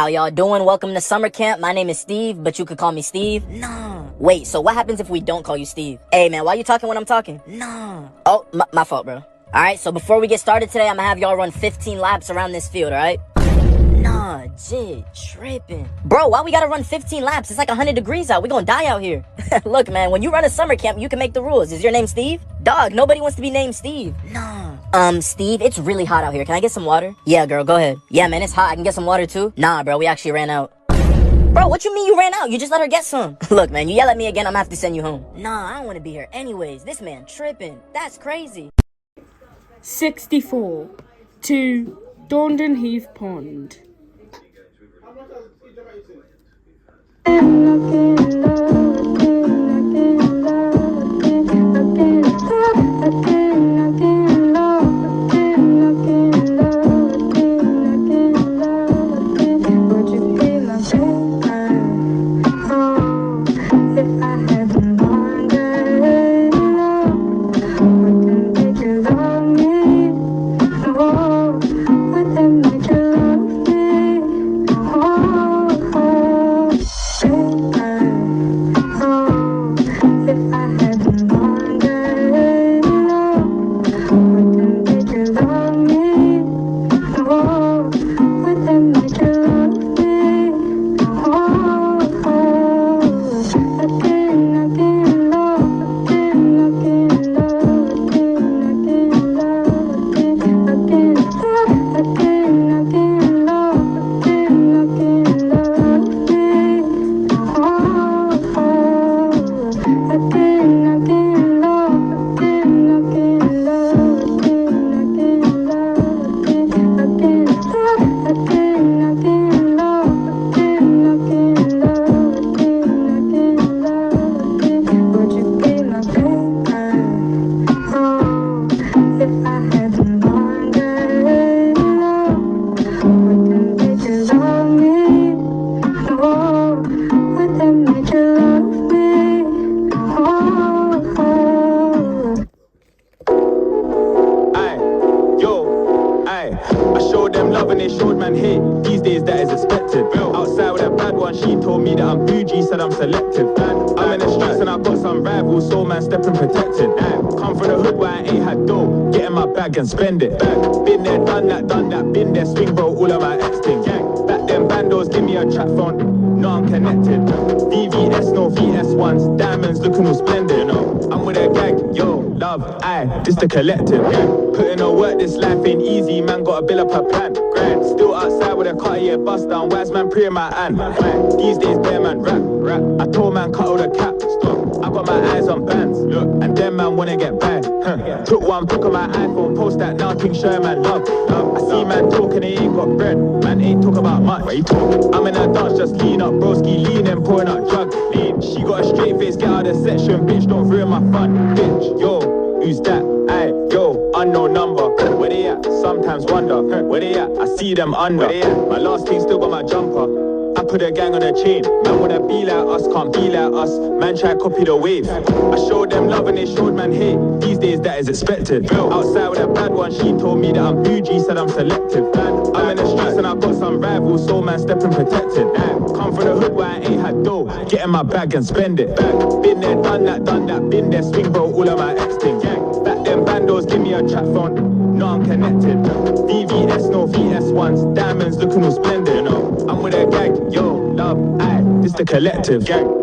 How y'all doing? Welcome to summer camp. My name is Steve, but you could call me Steve. Nah. Wait, so what happens if we don't call you Steve? Hey man, why you talking when I'm talking? Nah. Oh, my fault, bro. Alright, so before we get started today, I'm gonna have y'all run 15 laps around this field, alright? Nah, jit, tripping. Bro, why we gotta run 15 laps? It's like 100 degrees out. We gonna die out here. Look, man, when you run a summer camp, you can make the rules. Is your name Steve? Dog, nobody wants to be named Steve. Nah. Steve, it's really hot out here. Can I get some water? Yeah, girl, go ahead. Yeah, man, it's hot. I can get some water too? Nah, bro, we actually ran out. Bro, what you mean you ran out? You just let her get some. Look, man, you yell at me again, I'm gonna have to send you home. Nah, I don't wanna be here anyways. This man tripping. That's crazy. 64 to Dornden Heath Pond. And they showed man hate. These days that is expected. Outside with a bad one, she told me that I'm bougie, said I'm selective. I'm in the streets and I got some rivals, so man stepping protected. Come from the hood where I ain't had dough, get in my bag and spend it. Been there, done that, been there, swing bro, all of my ex things. Back then bandos, give me a trap phone, no I'm connected. VVS, no VS1s, diamonds looking all splendid, you know. I'm with a gang, yo, love, this the collective. Putting in work, this life ain't easy, man gotta build up a plan. Still outside with a Cartier bust down, wise man pre my hand. These days bear man rap. I told man cut all the cap, stop. I got my eyes on bands, look, and them man wanna get bad. Took one pic on my iPhone, post that now, King Sherman love. I see man talking, they ain't got bread. Man ain't talk about much. I'm in a dance, just lean up, broski, leaning, pouring up drug. She got a straight face, get out of the section, bitch, don't ruin my fun. Bitch, yo, who's that? Aye, yo, unknown number. Where they at? Sometimes wonder. Where they at? I see them under. Where they at? My last team still got my jumper. I put a gang on a chain. Man wanna be like us, can't be like us. Man try copy the wave. I showed them love and they showed man hate. These days that is expected. Outside with a bad one, she told me that I'm bougie, said I'm selective. I'm in the streets and I got some rivals, so man stepping protected. Come from the hood where I ain't had dough, get in my bag and spend it. Been there, done that, been there, swing bro, all of my ex things. Back then bandos, give me a trap phone, no I'm connected. VVS, no VS1s, diamonds looking all splendid, you know. I'm with a gang, yo, love, this the collective gang.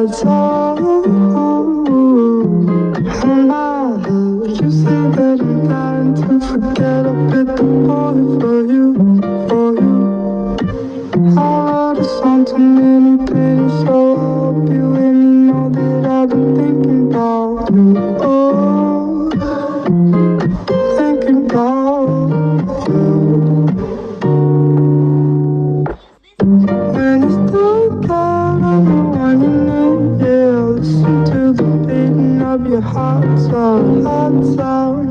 that's all in my head. You say that I'm dying to forget. I bit the bullet for you, for you. I wrote a song too many pages, so I hope you and you know that I've been thinking about you. Oh, thinking about you. When it's dark out, I'm the one you need. Yeah, listen to the beating of your heart sound, heart sound.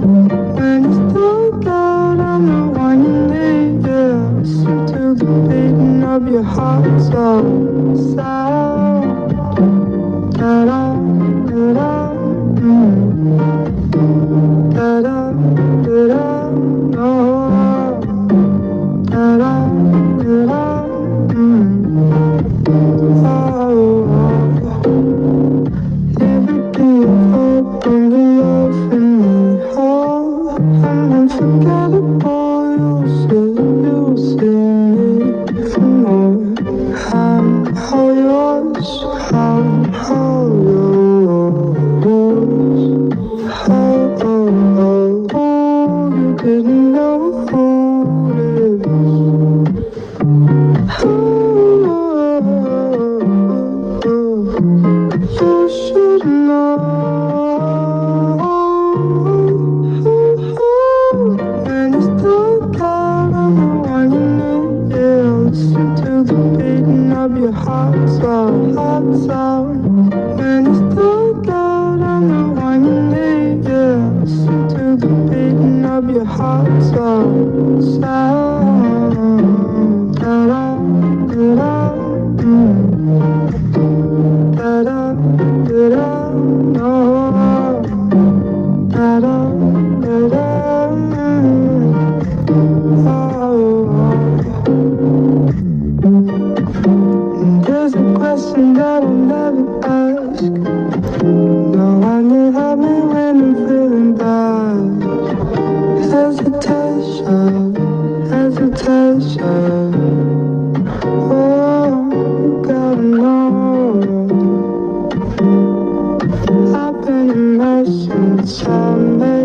When it's dark out, I'm the one you need. Yeah, listen to the beating of your heart sound, sound. Da da da da, da da da da, no. Da da da da, everything hope and the love in me. Oh, I'm unforgettable. You'll see me for more. I'm all yours. I'm all yours. Oh, oh, oh, you didn't know who it is. You should know. When it's dark out, I'm the one you need. Yeah, listen to the beating of your heart sound, heart sound. When it's dark out, I'm the one you need. Yeah, listen to the beating of your heart sound, sound. Da da da da, da da da da, no. Da da da da, oh. There's a question that I'll never ask. No one will help me when I'm feeling bad. Hesitation, hesitation. Oh, you gotta know. I've been a mess since I made